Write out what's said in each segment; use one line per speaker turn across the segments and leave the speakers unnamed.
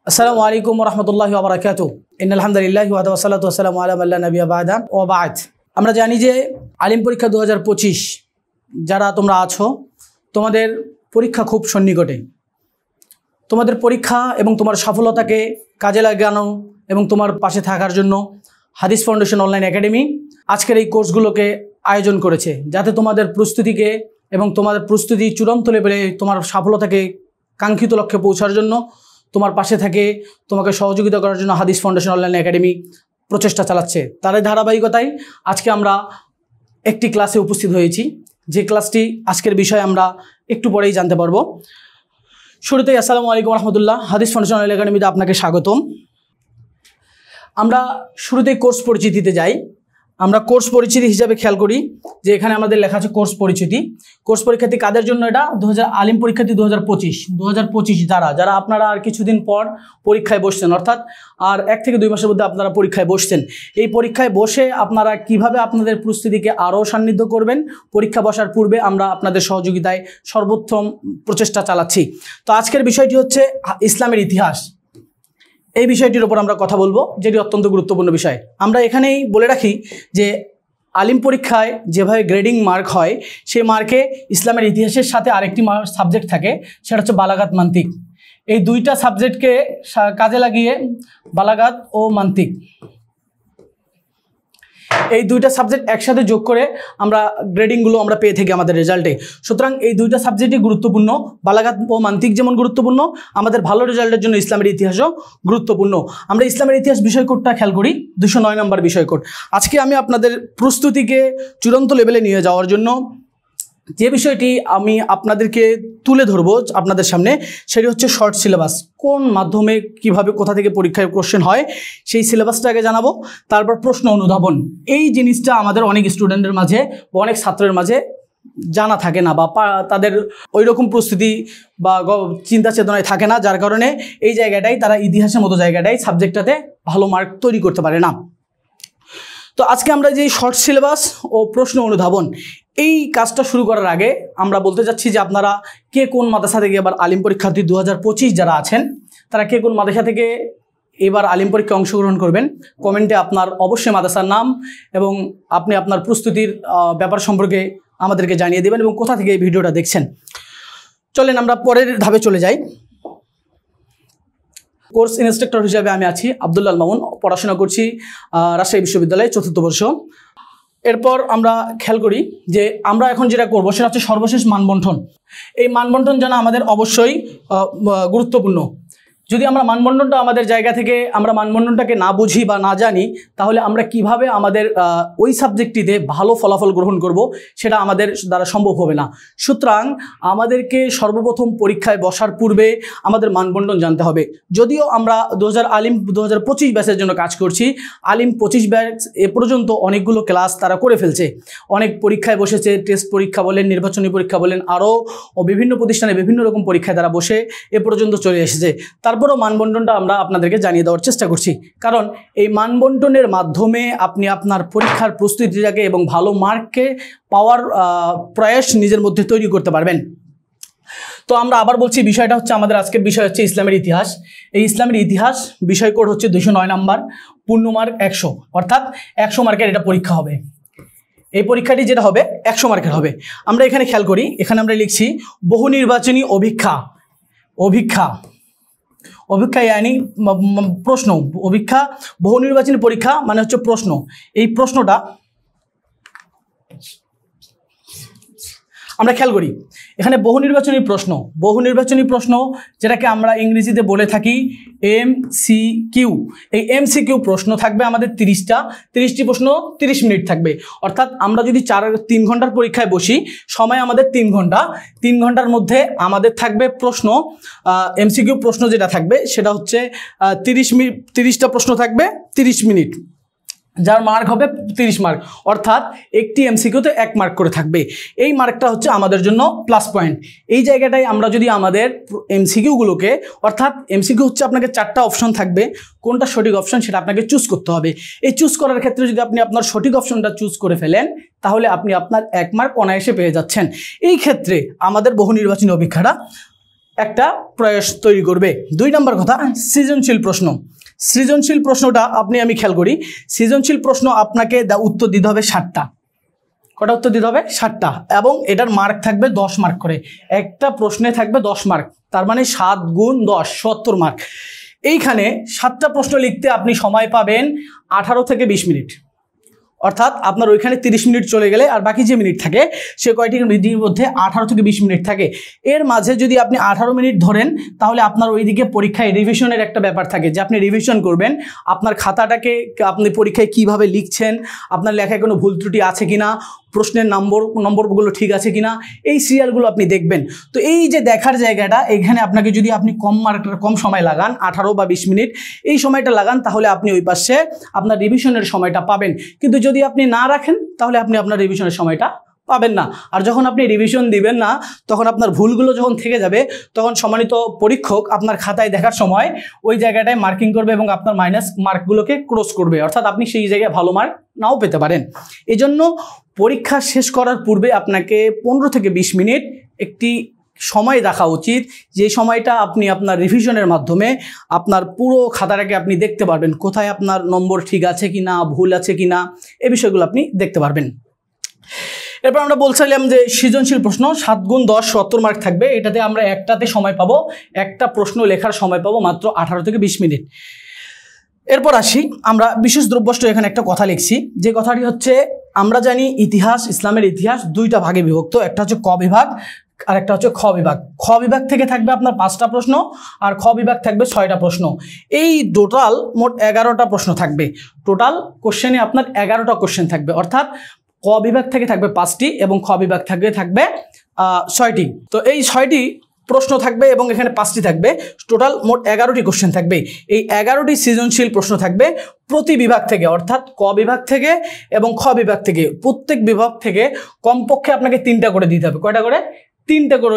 আসসালামু আলাইকুম ওয়া রাহমাতুল্লাহি ওয়া বারাকাতুহু। ইন্নাল হামদুলিল্লাহি ওয়া ওয়াসসালাতু ওয়াসসালামু আলা মান লা নাবিয়্যা বা'দা ওয়া বা'দ। আমরা জানি যে আলিম পরীক্ষা 2025 যারা তোমরা আছো, তোমাদের পরীক্ষা খুব সন্নিকটে। তোমাদের পরীক্ষা এবং তোমার সফলতাকে কাজে লাগানো এবং তোমার পাশে থাকার জন্য হাদিস ফাউন্ডেশন অনলাইন একাডেমি আজকের এই কোর্সগুলোকে আয়োজন করেছে, যাতে তোমাদের প্রস্তুতিকে এবং তোমাদের প্রস্তুতি চূড়ান্ত লেভেলে তোমার সফলতাকে কাঙ্ক্ষিত লক্ষ্যে পৌঁছার জন্য তোমার পাশে থাকে, তোমাকে সহযোগিতা করার জন্য হাদিস ফাউন্ডেশন অনলাইন একাডেমি প্রচেষ্টা চালাচ্ছে। তারই ধারাবাহিকতায় আজকে আমরা একটি ক্লাসে উপস্থিত হয়েছি, যে ক্লাসটি আজকের বিষয়ে আমরা একটু পরেই জানতে পারবো। শুরুতেই আসসালামু আলাইকুম রহমতুল্লাহ, হাদিস ফাউন্ডেশন অনলাইন একাডেমিতে আপনাকে স্বাগতম। আমরা শুরুতেই কোর্স পরিচিতিতে যাই। আমরা কোর্স পরিচিতি হিসাবে খেয়াল করি যে এখানে আমাদের লেখা আছে কোর্স পরিচিতি। কোর্স পরীক্ষার্থী কাদের জন্য? এটা আলিম পরীক্ষার্থী 2025 যারা আপনারা আর কিছুদিন পর পরীক্ষায় বসছেন, অর্থাৎ আর 1 থেকে 2 মাসের মধ্যে আপনারা পরীক্ষায় বসছেন। এই পরীক্ষায় বসে আপনারা কিভাবে আপনাদের প্রস্তুতিকে আরও সান্নিধ্য করবেন, পরীক্ষা বসার পূর্বে আমরা আপনাদের সহযোগিতায় সর্বোত্তম প্রচেষ্টা চালাচ্ছি। তো আজকের বিষয়টি হচ্ছে ইসলামের ইতিহাস। এই বিষয়টির উপর আমরা কথা বলবো, যেটি অত্যন্ত গুরুত্বপূর্ণ বিষয়। আমরা এখানেই বলে রাখি যে আলিম পরীক্ষায় যেভাবে গ্রেডিং মার্ক হয়, সেই মার্কে ইসলামের ইতিহাসের সাথে আরেকটি সাবজেক্ট থাকে, সেটা হচ্ছে বালাগাত মান্তিক। এই দুইটা সাবজেক্টকে কাজে লাগিয়ে বালাগাত ও মান্তিক, এই দুইটা সাবজেক্ট একসাথে যোগ করে আমরা গ্রেডিংগুলো আমরা পেয়ে থাকি আমাদের রেজাল্টে। সুতরাং এই দুইটা সাবজেক্টই গুরুত্বপূর্ণ, বালাগাত ও মান্তিক যেমন গুরুত্বপূর্ণ, আমাদের ভালো রেজাল্টের জন্য ইসলামের ইতিহাসও গুরুত্বপূর্ণ। আমরা ইসলামের ইতিহাস বিষয়কোডটা খেয়াল করি, 209 নম্বর বিষয়কোড। আজকে আমি আপনাদের প্রস্তুতিকে চূড়ান্ত লেভেলে নিয়ে যাওয়ার জন্য যে বিষয়টি আমি আপনাদেরকে তুলে ধরবো আপনাদের সামনে, সেটি হচ্ছে শর্ট সিলেবাস। কোন মাধ্যমে কিভাবে কোথা থেকে পরীক্ষায় কোশ্চেন হয় সেই সিলেবাসটা আগে জানাবো, তারপর প্রশ্ন অনুধাবন। এই জিনিসটা আমাদের অনেক স্টুডেন্টের মাঝে বা অনেক ছাত্রের মাঝে জানা থাকে না, বা তাদের ওই রকম প্রস্তুতি বা চিন্তা চেতনায় থাকে না, যার কারণে এই জায়গাটাই তারা ইতিহাসের মতো জায়গাটাই সাবজেক্টটাতে ভালো মার্ক তৈরি করতে পারে না। তো আজকে আমরা যে শর্ট সিলেবাস ও প্রশ্ন অনুধাবন এই কাজটা শুরু করার আগে আমরা বলতে চাচ্ছি যে আপনারা কে কোন মাদ্রাসা থেকে এবার আলিম পরীক্ষার্থী 2025 যারা আছেন, তারা কে কোন মাদ্রাসা থেকে এবার আলিম পরীক্ষায় অংশগ্রহণ করবেন, কমেন্টে আপনার অবশ্যই মাদ্রাসার নাম এবং আপনি আপনার প্রস্তুতির ব্যাপার সম্পর্কে আমাদেরকে জানিয়ে দেবেন এবং কোথা থেকে এই ভিডিওটা দেখছেন। চলেন আমরা পরের ধাপে চলে যাই। কোর্স ইনস্ট্রাক্টর হিসাবে আমি আছি আব্দুল্লাহ মামুন, পড়াশোনা করছি রাজশাহী বিশ্ববিদ্যালয়ে 4র্থ বর্ষ। এরপর আমরা খেয়াল করি যে আমরা এখন যেটা করবো সেটা হচ্ছে সর্বশেষ মানবন্টন। এই মানবন্টন জানা আমাদের অবশ্যই গুরুত্বপূর্ণ। যদি আমরা মানবন্টনটা আমাদের জায়গা থেকে আমরা মানবন্টনটাকে না বুঝি বা না জানি, তাহলে আমরা কিভাবে আমাদের ওই সাবজেক্টটিতে ভালো ফলাফল গ্রহণ করব সেটা আমাদের দ্বারা সম্ভব হবে না। সুতরাং আমাদেরকে সর্বপ্রথম পরীক্ষায় বসার পূর্বে আমাদের মানবন্টন জানতে হবে। যদিও আমরা আলিম 2025 ব্যাচের জন্য কাজ করছি, আলিম 25 ব্যাচ এ পর্যন্ত অনেকগুলো ক্লাস তারা করে ফেলছে, অনেক পরীক্ষায় বসেছে, টেস্ট পরীক্ষা বলেন, নির্বাচনী পরীক্ষা বলেন, আরও বিভিন্ন প্রতিষ্ঠানে বিভিন্ন রকম পরীক্ষায় তারা বসে এ পর্যন্ত চলে এসেছে। তারপরও মানবন্টনটা আমরা আপনাদেরকে জানিয়ে দেওয়ার চেষ্টা করছি, কারণ এই মানবন্টনের মাধ্যমে আপনি আপনার পরীক্ষার প্রস্তুতিটাকে এবং ভালো মার্ককে পাওয়ার প্রয়াস নিজের মধ্যে তৈরি করতে পারবেন। তো আমরা আবার বলছি, বিষয়টা হচ্ছে আমাদের আজকের বিষয় হচ্ছে ইসলামের ইতিহাস। এই ইসলামের ইতিহাস বিষয় কোড হচ্ছে 209 নম্বর, পূর্ণ মার্ক 100, অর্থাৎ 100 মার্কের এটা পরীক্ষা হবে। এই পরীক্ষাটি যেটা হবে 100 মার্কের হবে। আমরা এখানে খেয়াল করি, এখানে আমরা লিখছি বহু নির্বাচনী অভিক্ষা ইয়ানি প্রশ্ন। অভিক্ষা বহু নির্বাচনী পরীক্ষা মানে হচ্ছে প্রশ্ন। এই প্রশ্নটা আমরা খেয়াল করি, এখানে বহু নির্বাচনী প্রশ্ন যেটাকে আমরা ইংরেজিতে বলে থাকি MCQ। এই MCQ প্রশ্ন থাকবে আমাদের 30টি প্রশ্ন 30 মিনিট থাকবে। অর্থাৎ আমরা যদি 3 ঘন্টার পরীক্ষায় বসি, সময় আমাদের 3 ঘন্টা, 3 ঘন্টার মধ্যে আমাদের থাকবে প্রশ্ন MCQ প্রশ্ন যেটা থাকবে সেটা হচ্ছে 30টা প্রশ্ন থাকবে 30 মিনিট, যার মার্ক হবে 30 মার্ক, অর্থাৎ একটি MCQতে 1 মার্ক করে থাকবে। এই মার্কটা হচ্ছে আমাদের জন্য প্লাস পয়েন্ট। এই জায়গাটায় আমরা যদি আমাদের MCQগুলোকে, অর্থাৎ MCQ হচ্ছে আপনাকে 4টা অপশন থাকবে, কোনটা সঠিক অপশন সেটা আপনাকে চুজ করতে হবে। এই চুজ করার ক্ষেত্রে যদি আপনি আপনার সঠিক অপশনটা চুজ করে ফেলেন, তাহলে আপনি আপনার 1 মার্ক অনায়াসে পেয়ে যাচ্ছেন। এই ক্ষেত্রে আমাদের বহু নির্বাচনী অভিজ্ঞতা একটা প্রয়াস তৈরি করবে। 2 নম্বর কথা, সৃজনশীল প্রশ্ন। সৃজনশীল প্রশ্নটা আমি খেয়াল করি, সৃজনশীল প্রশ্ন আপনাকে উত্তর দিতে হবে 60টা। কটা উত্তর দিতে হবে? 60টা, এবং এটার মার্ক থাকবে 10 মার্ক করে। একটা প্রশ্নে থাকবে 10 মার্ক, তার মানে 7 গুণ 10 70 মার্ক। এইখানে 7টা প্রশ্ন লিখতে আপনি সময় পাবেন 18 থেকে 20 মিনিট। অর্থাৎ আপনার ওইখানে 30 মিনিট চলে গেলে আর বাকি যে মিনিট থাকে সে কয়টি মিনিটের মধ্যে 18 থেকে 20 মিনিট থাকে। এর মাঝে যদি আপনি 18 মিনিট ধরেন তাহলে আপনার ওইদিকে পরীক্ষায় রিভিশনের একটা ব্যাপার থাকে, যে আপনি রিভিশন করবেন আপনার খাতাটাকে, আপনি পরীক্ষায় কিভাবে লিখছেন, আপনার লেখায় কোনো ভুল ত্রুটি আছে কিনা, প্রশ্নের নম্বরগুলো ঠিক আছে কিনা, এই সিরিয়ালগুলো আপনি দেখবেন। তো এই যে দেখার জায়গাটা, এখানে আপনাকে যদি আপনি কম সময় লাগান, 18 বা 20 মিনিট এই সময়টা লাগান, তাহলে আপনি ওই পাশে আপনার রিভিশনের সময়টা পাবেন। কিন্তু যদি আপনি না রাখেন তাহলে আপনি আপনার রিভিশনের সময়টা পাবেন না। আর যখন আপনি রিভিশন দিবেন না, তখন আপনার ভুলগুলো যখন থেকে যাবে, তখন সম্মানিত পরীক্ষক আপনার খাতায় দেখার সময় ওই জায়গাটায় মার্কিং করবে এবং আপনার মাইনাস মার্কগুলোকে ক্রস করবে, অর্থাৎ আপনি সেই জায়গায় ভালো মার্ক নাও পেতে পারেন। এজন্য পরীক্ষা শেষ করার পূর্বে আপনাকে 15 থেকে 20 মিনিট একটি সময় রাখা উচিত, যে সময়টা আপনি আপনার রিভিশনের মাধ্যমে আপনার পুরো খাতাটাকে আপনি দেখতে পারবেন, কোথায় আপনার নম্বর ঠিক আছে কিনা, ভুল আছে কিনা, এই বিষয়গুলো আপনি দেখতে পারবেন। এরপর আমরা বলছিলাম যে সৃজনশীল প্রশ্ন 7 গুণ 10 70 মার্ক থাকবে। এটাতে আমরা একটাতে সময় পাবো, একটা প্রশ্ন লেখার সময় পাবো মাত্র 18 থেকে 20 মিনিট। এরপর আসি, আমরা বিশেষ দ্রব্যাস্ত্র এখানে একটা কথা লিখছি, যে কথাটি হচ্ছে, আমরা জানি ইতিহাস, ইসলামের ইতিহাস 2টা ভাগে বিভক্ত, একটা হচ্ছে ক বিভাগ আর একটা হচ্ছে খ বিভাগ। খ বিভাগ থেকে থাকবে আপনার 5টা প্রশ্ন আর খ বিভাগ থাকবে 6টা প্রশ্ন। এই টোটাল মোট 11টা প্রশ্ন থাকবে। টোটাল কোশ্চেনে আপনার 11টা কোশ্চেন থাকবে, অর্থাৎ ক বিভাগ থেকে থাকবে 5টি এবং খ বিভাগ থাকবে 6টি। তো এই 6টি প্রশ্ন থাকবে এবং এখানে 5টি থাকবে, টোটাল মোট 11টি কোশ্চেন থাকবে। এই 11টি সৃজনশীল প্রশ্ন থাকবে প্রতি বিভাগ থেকে, অর্থাৎ ক বিভাগ থেকে এবং খ বিভাগ থেকে। প্রত্যেক বিভাগ থেকে কমপক্ষে আপনাকে 3টা করে দিতে হবে। কয়টা করে? 3টা করে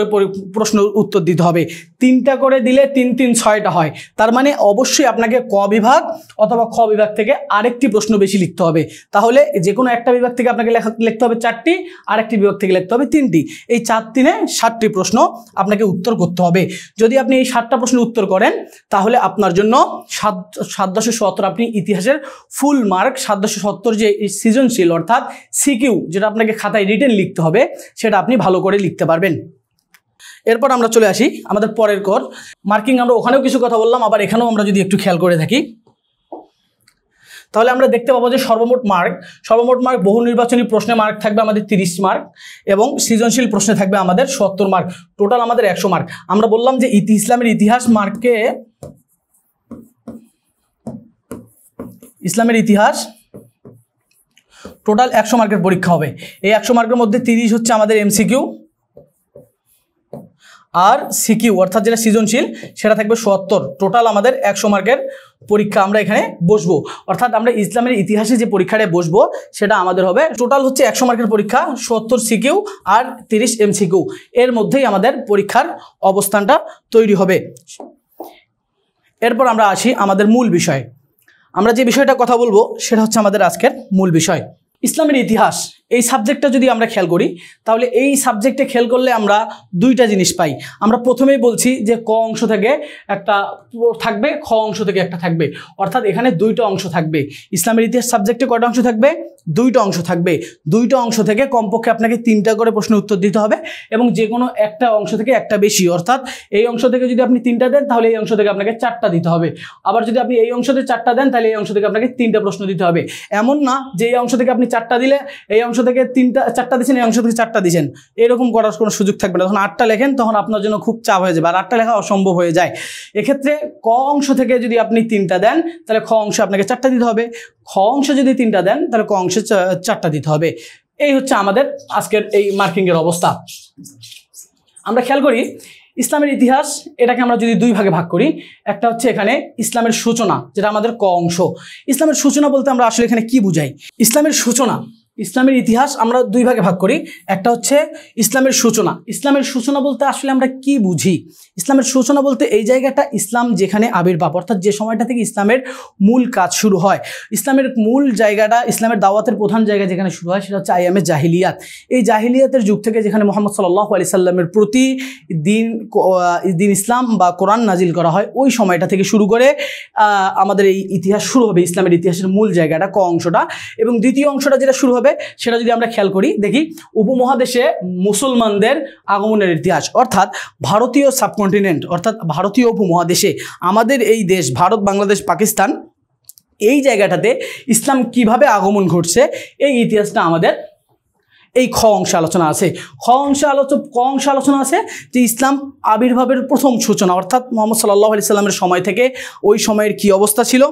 প্রশ্ন উত্তর দিতে হবে। 3টা করে দিলে 3 3 6টা হয়। তার মানে অবশ্যই আপনাকে ক বিভাগ অথবা খ বিভাগ থেকে আরেকটি প্রশ্ন বেশি লিখতে হবে। তাহলে যে কোনো একটা বিভাগ থেকে আপনাকে লিখতে হবে 4টি, আরেকটি বিভাগ থেকে লিখতে হবে 3টি। এই 4 3 7টি প্রশ্ন আপনাকে উত্তর করতে হবে। যদি আপনি এই 7টা প্রশ্নের উত্তর করেন তাহলে আপনার জন্য 770 আপনি ইতিহাসের ফুল মার্ক 770 যে সৃজনশীল অর্থাৎ সিকিউ, যেটা আপনাকে খাতায় রিটেন লিখতে হবে, সেটা আপনি ভালো করে লিখতে পারবেন। এরপর আমরা চলে আসি আমাদের পরের কোর মার্কিং। আমরা ওখানেও কিছু কথা বললাম, আবার এখানেও আমরা যদি একটু খেয়াল করে থাকি তাহলে আমরা দেখতে পাবো যে সর্বমোট মার্ক বহু নির্বাচনী প্রশ্নে মার্ক থাকবে আমাদের 30 মার্ক এবং সৃজনশীল প্রশ্নে থাকবে আমাদের 70 মার্ক। টোটাল আমাদের 100 মার্ক। আমরা বললাম যে ইসলামের ইতিহাস মার্কে, ইসলামের ইতিহাস টোটাল 100 মার্কের পরীক্ষা হবে। এই 100 মার্কের মধ্যে 30 হচ্ছে আমাদের এমসিকিউ আর সিকিউ অর্থাৎ যেটা সৃজনশীল সেটা থাকবে 70। টোটাল আমাদের 100 মার্কের পরীক্ষা আমরা এখানে বসবো, অর্থাৎ আমরা ইসলামের ইতিহাসে যে পরীক্ষাটা বসবো সেটা আমাদের হবে টোটাল হচ্ছে 100 মার্কের পরীক্ষা, 70 সিকিউ আর 30 এমসিকিউ। এর মধ্যেই আমাদের পরীক্ষার অবস্থানটা তৈরি হবে। এরপর আমরা আসি আমাদের মূল বিষয়। আমরা যে বিষয়টা কথা বলবো সেটা হচ্ছে আমাদের আজকের মূল বিষয়, ইসলামের ইতিহাস। এই সাবজেক্টটা যদি আমরা খেয়াল করি তাহলে এই সাবজেক্টে খেয়াল করলে আমরা 2টা জিনিস পাই। আমরা প্রথমেই বলছি যে ক অংশ থেকে একটা থাকবে, খ অংশ থেকে একটা থাকবে, অর্থাৎ এখানে 2টা অংশ থাকবে। ইসলামের ইতিহাস সাবজেক্টে কয়টা অংশ থাকবে? 2টা অংশ থাকবে। 2টা অংশ থেকে কমপক্ষে আপনাকে 3টা করে প্রশ্ন উত্তর দিতে হবে এবং যে কোনো একটা অংশ থেকে একটা বেশি, অর্থাৎ এই অংশ থেকে যদি আপনি 3টা দেন তাহলে এই অংশ থেকে আপনাকে 4টা দিতে হবে। আবার যদি আপনি এই অংশ থেকে 4টা দেন তাহলে এই অংশ থেকে আপনাকে 3টা প্রশ্ন দিতে হবে। এমন না যে এই অংশ থেকে আপনি 4টা দিলে এই অংশ থেকে 4টা দিচ্ছেন, এই অংশ থেকে 4টা দিচ্ছেন, এরকম করার কোনো সুযোগ থাকবে না। যখন 8টা লেখেন তখন আপনার জন্য খুব চাপ হয়ে যাবে, আর 8টা লেখা অসম্ভব হয়ে যায়। এক্ষেত্রে ক অংশ থেকে যদি আপনি 3টা দেন তাহলে খ অংশে আপনাকে 4টা দিতে হবে, খ অংশে যদি 3টা দেন তাহলে ক অংশে 4টা দিতে হবে। এই হচ্ছে আমাদের আজকের এই মার্কিংয়ের অবস্থা। আমরা খেয়াল করি ইসলামের ইতিহাস এটাকে আমরা যদি 2 ভাগে ভাগ করি, একটা হচ্ছে এখানে ইসলামের সূচনা, যেটা আমাদের ক অংশ। ইসলামের সূচনা বলতে আমরা আসলে এখানে কি বুঝাই? ইসলামের ইসলামের ইতিহাস আমরা দুই ভাগে ভাগ করি। একটা হচ্ছে ইসলামের সূচনা। ইসলামের সূচনা বলতে আসলে আমরা কি বুঝি? ইসলামের সূচনা বলতে এই জায়গাটা ইসলাম যেখানে আবির্ভাব, অর্থাৎ যে সময়টা থেকে ইসলামের মূল কাজ শুরু হয়। ইসলামের মূল জায়গাটা, ইসলামের দাওয়াতের প্রধান জায়গা যেখানে শুরু হয় সেটা হচ্ছে আইয়ামে জাহিলিয়াত। এই জাহিলিয়াতের যুগ থেকে যেখানে মুহাম্মদ সাল্লাল্লাহু আলাইহি সাল্লামের প্রতি দিন ইসলাম বা কোরআন নাজিল করা হয়, ওই সময়টা থেকে শুরু করে আমাদের এই ইতিহাস শুরু হবে, ইসলামের ইতিহাসের মূল জায়গাটা, ক অংশটা। এবং দ্বিতীয় অংশটা যেটা শুরু হবে সেটা যদি আমরা খেয়াল করি, দেখি উপমহাদেশে মুসলমানদের আগমনের ইতিহাস, অর্থাৎ ভারতীয় সাবকন্টিনেন্ট, অর্থাৎ ভারতীয় উপমহাদেশে আমাদের এই দেশ ভারত, বাংলাদেশ, পাকিস্তান, এই জায়গাটাতে ইসলাম কিভাবে আগমন ঘটছে এই ইতিহাসটা আমাদের এই খ অংশে আলোচনা আছে। ক অংশে আলোচনা আছে যে ইসলাম আবির্ভাবের প্রথম সূচনা, অর্থাৎ মুহাম্মদ সাল্লাল্লাহু আলাইহি সাল্লামের সময় থেকে ওই সময়ের কি অবস্থা ছিল,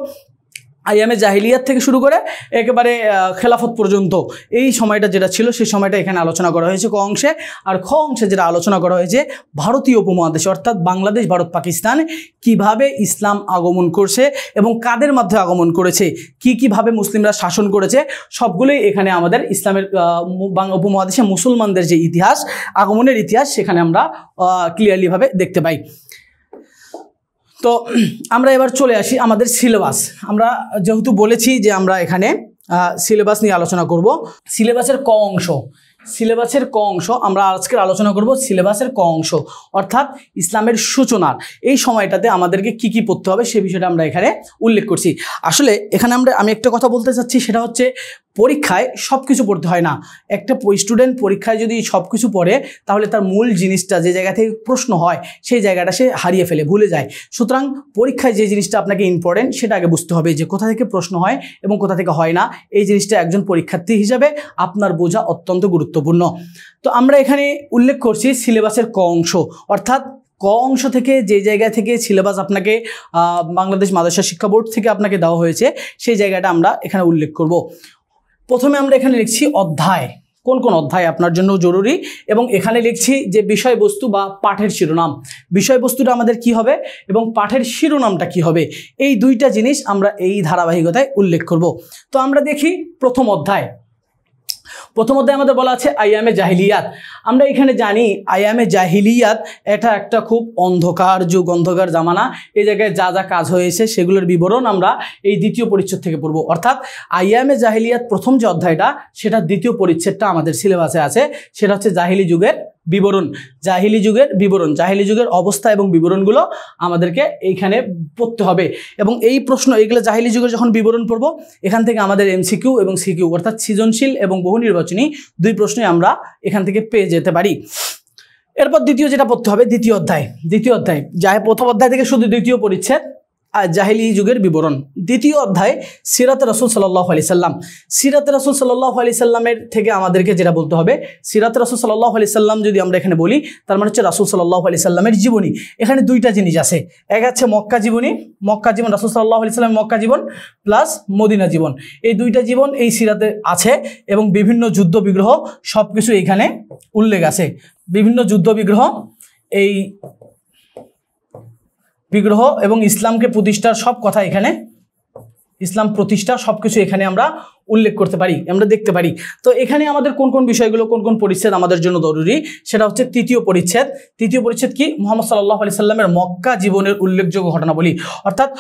আইয়ামে জাহিলিয়াত থেকে শুরু করে একেবারে খেলাফত পর্যন্ত এই সময়টা যেটা ছিল সেই সময়টা এখানে আলোচনা করা হয়েছে ক অংশে। আর খ অংশে যেটা আলোচনা করা হয়েছে ভারতীয় উপমহাদেশে, অর্থাৎ বাংলাদেশ, ভারত, পাকিস্তান কিভাবে ইসলাম আগমন করছে এবং কাদের মাধ্যমে আগমন করেছে, কিভাবে মুসলিমরা শাসন করেছে, সবগুলোই এখানে আমাদের ইসলামের উপমহাদেশে মুসলমানদের যে ইতিহাস, আগমনের ইতিহাস, সেখানে আমরা ক্লিয়ারলিভাবে দেখতে পাই। তো আমরা এবার চলে আসি আমাদের সিলেবাস। আমরা যেহেতু বলেছি যে আমরা এখানে সিলেবাস নিয়ে আলোচনা করব, সিলেবাসের ক অংশ আমরা আজকের আলোচনা করব। সিলেবাসের ক অংশ অর্থাৎ ইসলামের সূচনার এই সময়টাতে আমাদেরকে কি কি পড়তে হবে সে বিষয়টা আমরা এখানে উল্লেখ করছি। আসলে এখানে আমি একটা কথা বলতে চাচ্ছি, সেটা হচ্ছে পরীক্ষায় সব কিছু পড়তে হয় না। একটা স্টুডেন্ট পরীক্ষায় যদি সব কিছু পড়ে তাহলে তার মূল জিনিসটা, যে জায়গা থেকে প্রশ্ন হয় সেই জায়গাটা সে হারিয়ে ফেলে, ভুলে যায়। সুতরাং পরীক্ষায় যে জিনিসটা আপনাকে ইম্পর্টেন্ট সেটা আগে বুঝতে হবে, যে কোথা থেকে প্রশ্ন হয় এবং কোথা থেকে হয় না। এই জিনিসটা একজন পরীক্ষার্থী হিসাবে আপনার বোঝা অত্যন্ত গুরুত্বপূর্ণ। তো আমরা এখানে উল্লেখ করছি সিলেবাসের ক অংশ, অর্থাৎ ক অংশ থেকে যে জায়গা থেকে সিলেবাস আপনাকে বাংলাদেশ মাদ্রাসা শিক্ষা বোর্ড থেকে আপনাকে দেওয়া হয়েছে সেই জায়গাটা আমরা এখানে উল্লেখ করব। প্রথমে আমরা এখানে লিখছি অধ্যায়, কোন কোন অধ্যায় আপনার জন্য জরুরি, এবং এখানে লিখছি যে বিষয়বস্তু বা পাঠের শিরোনাম, বিষয়বস্তুটা আমাদের কি হবে এবং পাঠের শিরোনামটা কি হবে, এই দুইটা জিনিস আমরা এই ধারাবাহিকতায় উল্লেখ করব। তো আমরা দেখি প্রথম অধ্যায় আমাদের বলা আছে আইয়ামে জাহিলিয়াত। আমরা এখানে জানি আইয়ামে জাহিলিয়াত এটা একটা খুব অন্ধকার যুগ, অন্ধকার জামানা। এই জায়গায় যা যা কাজ হয়েছে সেগুলোর বিবরণ আমরা এই দ্বিতীয় পরিচ্ছেদ থেকে পড়ব। অর্থাৎ আইয়ামে জাহিলিয়াত প্রথম যে অধ্যায়টা সেটা দ্বিতীয় পরিচ্ছেদটা আমাদের সিলেবাসে আছে, সেটা হচ্ছে জাহিলি যুগের বিবরণ, জাহিলি যুগের অবস্থা এবং বিবরণগুলো আমাদেরকে এইখানে পড়তে হবে। এবং এই প্রশ্ন, এইগুলো জাহিলি যুগের যখন বিবরণ পড়ব, এখান থেকে আমাদের এমসিকিউ এবং সিকিউ অর্থাৎ সৃজনশীল এবং বহু নির্বাচনী দুই প্রশ্নই আমরা এখান থেকে পেয়ে যেতে পারি। এরপর দ্বিতীয় যেটা পড়তে হবে দ্বিতীয় অধ্যায়। প্রথম অধ্যায় থেকে শুধু দ্বিতীয় পরিচ্ছেদ জাহিলি যুগের বিবরণ। দ্বিতীয় অধ্যায় সিরাতে রাসূল সাল্লাল্লাহু আলাইহি সাল্লাম। সিরাতে রাসূল সাল্লাল্লাহু আলাইহি সাল্লামের থেকে আমাদেরকে যেটা বলতে হবে, সিরাতে রাসূল সাল্লাল্লাহু আলাইহি সাল্লাম যদি আমরা এখানে বলি তার মানে হচ্ছে রাসূল সাল্লাল্লাহু আলাইহি সাল্লামের জীবনী। এখানে দুইটা জিনিস আছে, এক আছে মক্কা জীবন, রাসূল সাল্লাল্লাহু আলাইহি সাল্লামের মক্কা জীবন প্লাস মদিনা জীবন। এই দুইটা জীবন এই সিরাতে আছে এবং বিভিন্ন যুদ্ধ বিগ্রহ সবকিছু এখানে উল্লেখ আছে। বিভিন্ন যুদ্ধ বিগ্রহ এবং ইসলামকে প্রতিষ্ঠার সব কথা এখানে, ইসলাম প্রতিষ্ঠা সবকিছু এখানে আমরা উল্লেখ করতে পারি, আমরা দেখতে পারি। তো এখানে আমাদের কোন কোন বিষয়গুলো, কোন কোন পরিচ্ছেদ আমাদের জন্য জরুরি, সেটা হচ্ছে তৃতীয় পরিচ্ছেদ কি, মুহাম্মদ সাল্লাল্লাহু আলাইহি সাল্লামের মক্কা জীবনের উল্লেখযোগ্য ঘটনাবলী। অর্থাৎ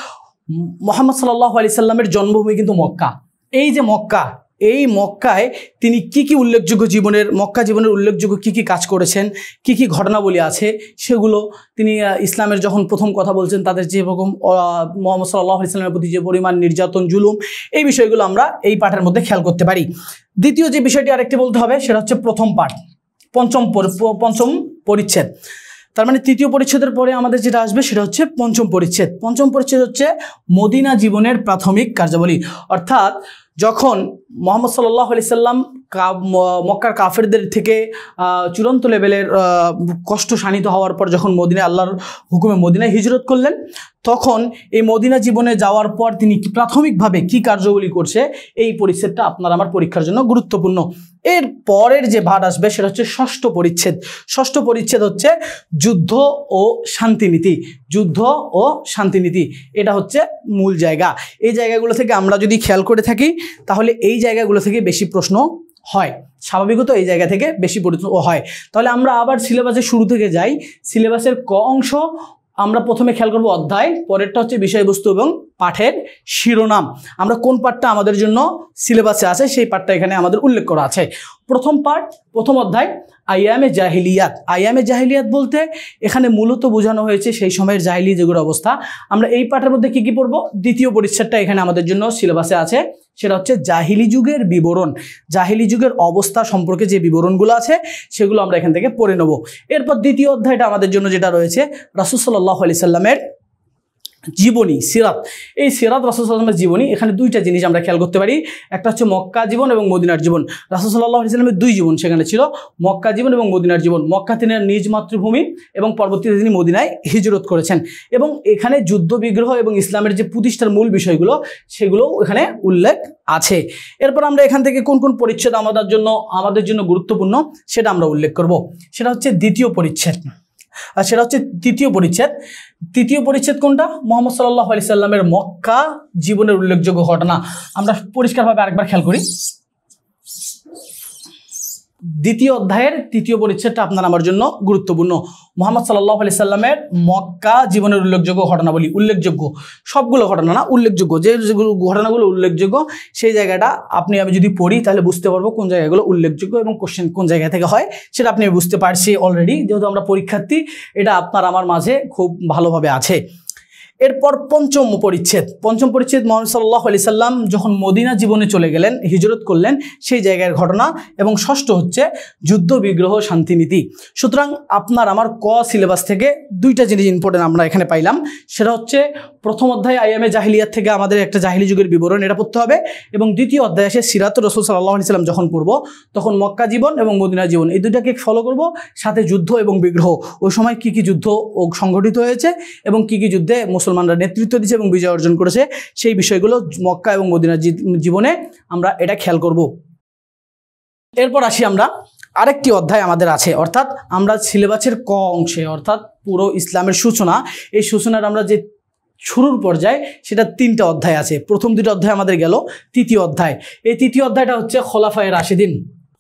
মুহাম্মদ সাল্লাল্লাহু আলাইহি সাল্লামের জন্মভূমি কিন্তু মক্কা। এই যে মক্কা, এই মক্কায় তিনি কি উল্লেখযোগ্য মক্কা জীবনের উল্লেখযোগ্য কি কাজ করেছেন, কি ঘটনাবলী আছে, সেগুলো তিনি ইসলামের যখন প্রথম কথা বলছেন তাদের যে রকম মুহাম্মদ সাল্লাল্লাহু আলাইহি সাল্লামের প্রতি যে পরিমাণ নির্যাতন, জুলুম, এই বিষয়গুলো আমরা এই পাঠের মধ্যে খেয়াল করতে পারি। দ্বিতীয় যে বিষয়টি আরেকটি বলতে হবে সেটা হচ্ছে প্রথম পাঠ, পঞ্চম পরিচ্ছেদ। তার মানে তৃতীয় পরিচ্ছেদের পরে আমাদের যেটা আসবে সেটা হচ্ছে পঞ্চম পরিচ্ছেদ হচ্ছে মদিনা জীবনের প্রাথমিক কার্যাবলী। অর্থাৎ যখন মুহাম্মদ সাল্লাল্লাহু আলাইহি সাল্লাম মক্কার কাফেরদের থেকে চূড়ান্ত লেভেলের কষ্ট শানিত হওয়ার পর যখন আল্লাহর হুকুমে মদিনায় হিজরত করলেন, তখন এই মদিনা জীবনে যাওয়ার পর তিনি প্রাথমিকভাবে কি কার্যগুলি করছে, এই পরিচ্ছেদটা আপনার আমার পরীক্ষার জন্য গুরুত্বপূর্ণ। এর পরের যে ভাগ আসবে সেটা হচ্ছে ষষ্ঠ পরিচ্ছেদ হচ্ছে যুদ্ধ ও শান্তিনীতি। এটা হচ্ছে মূল জায়গা। এই জায়গাগুলো থেকে আমরা যদি খেয়াল করে থাকি তাহলে এই জায়গাগুলো থেকে বেশি প্রশ্ন হয়, স্বাভাবিকত এই জায়গা থেকে বেশি পরিচিত হয়। তাহলে আমরা আবার সিলেবাসের শুরু থেকে যাই। সিলেবাসের ক অংশ আমরা প্রথমে খেয়াল করব অধ্যায়, পরেরটা হচ্ছে বিষয়বস্তু এবং পাঠের শিরোনাম। আমরা কোন পাঠটা আমাদের জন্য সিলেবাসে আছে সেই পাঠটা এখানে আমাদের উল্লেখ করা আছে। প্রথম পাঠ, প্রথম অধ্যায় আইয়ামে জাহিলিয়াত। আইয়ামে জাহিলিয়াত বলতে এখানে মূলত বোঝানো হয়েছে সেই সময়ের জাহিলি যুগের অবস্থা। আমরা এই পাঠের মধ্যে কি কি পড়ব? দ্বিতীয় পরিচ্ছেদটা এখানে আমাদের জন্য সিলেবাসে আছে, সেটা হচ্ছে জাহিলি যুগের বিবরণ। জাহিলি যুগের অবস্থা সম্পর্কে যে বিবরণগুলো আছে সেগুলো আমরা এখান থেকে পড়ে নেব। এরপর দ্বিতীয় অধ্যায়টা আমাদের জন্য যেটা রয়েছে রাসূল সাল্লাল্লাহু আলাইহি সাল্লামের জীবনী, সিরাত। এই সিরাত রাসূল সাল্লাল্লাহু আলাইহি সাল্লামের জীবনী, এখানে দুইটা জিনিস আমরা খেয়াল করতে পারি। একটা হচ্ছে মক্কা জীবন এবং মদিনার জীবন। রাসূল সাল্লাল্লাহু আলাইহি সাল্লামের দুই জীবন সেখানে ছিল, মক্কা জীবন এবং মদিনার জীবন। মক্কা তিনি নিজ মাতৃভূমি এবং পরবর্তীতে তিনি মদিনায় হিজরত করেছেন, এবং এখানে যুদ্ধ বিগ্রহ এবং ইসলামের যে প্রতিষ্ঠার মূল বিষয়গুলো সেগুলোও এখানে উল্লেখ আছে। এরপর আমরা এখান থেকে কোন কোন পরিচ্ছেদ আমাদের জন্য গুরুত্বপূর্ণ সেটা আমরা উল্লেখ করব। সেটা হচ্ছে দ্বিতীয় পরিচ্ছেদ, আর সেটা হচ্ছে তৃতীয় পরিচ্ছেদ। তৃতীয় পরিচ্ছেদ কোনটা? মুহাম্মদ সাল্লাল্লাহু আলাইহি সাল্লামের মক্কা জীবনের উল্লেখযোগ্য ঘটনা। আমরা পরিষ্কারভাবে আরেকবার খেয়াল করি। দ্বিতীয় অধ্যায়ের তৃতীয় পরিচ্ছেদটা আপনার আমার জন্য গুরুত্বপূর্ণ। মুহাম্মদ সাল্লাল্লাহু আলাইহি সাল্লামের মক্কা জীবনের উল্লেখযোগ্য ঘটনাবলী, উল্লেখযোগ্য সবগুলো ঘটনা না, উল্লেখযোগ্য যে ঘটনাগুলো উল্লেখযোগ্য সেই জায়গাটা আপনি আমি যদি পড়ি তাহলে বুঝতে পারবো কোন জায়গাগুলো উল্লেখযোগ্য এবং কোশ্চেন কোন জায়গা থেকে হয় সেটা আপনি বুঝতে পারছি অলরেডি, যেহেতু আমরা পরীক্ষার্থী। এটা আপনার আমার মাঝে খুব ভালোভাবে আছে। এরপর পঞ্চম পরিচ্ছেদ। পঞ্চম পরিচ্ছেদ মুহাম্মদ সাল্লাল্লাহু আলাইহি সাল্লাম যখন মদিনা জীবনে চলে গেলেন, হিজরত করলেন, সেই জায়গার ঘটনা। এবং ষষ্ঠ হচ্ছে যুদ্ধ বিগ্রহ শান্তিনীতি। সুতরাং আপনার আমার ক সিলেবাস থেকে দুইটা জিনিস ইম্পর্টেন্ট আমরা এখানে পাইলাম। সেটা হচ্ছে প্রথম অধ্যায় আইয়ামে জাহিলিয়াত থেকে আমাদের একটা জাহিলি যুগের বিবরণ, এটা পড়তে হবে। এবং দ্বিতীয় অধ্যায় এসে সিরাতুর রাসূল সাল্লাল্লাহু আলাইহি সাল্লাম যখন পড়ব তখন মক্কা জীবন এবং মদিনা জীবন এই দুটাকে ফলো করব, সাথে যুদ্ধ এবং বিগ্রহ, ওই সময় কি কি যুদ্ধ সংঘটিত হয়েছে এবং কি কি যুদ্ধে মুসলমানরা নেতৃত্ব দিয়েছে এবং বিজয় অর্জন করেছে সেই বিষয়গুলো মক্কা এবং মদিনার জীবনে আমরা এটা খেয়াল করব। এরপর আসি আমরা আরেকটি অধ্যায় আমাদের আছে, অর্থাৎ আমরা সিলেবাসের ক অংশে, অর্থাৎ পুরো ইসলামের সূচনা, এই সূচনার আমরা যে শুরুর পর্যায়ে সেটা তিনটা অধ্যায় আছে। প্রথম দুটো অধ্যায় আমাদের গেল, তৃতীয় অধ্যায়, এই তৃতীয় অধ্যায়টা হচ্ছে খোলাফায়ে রাশিদিন।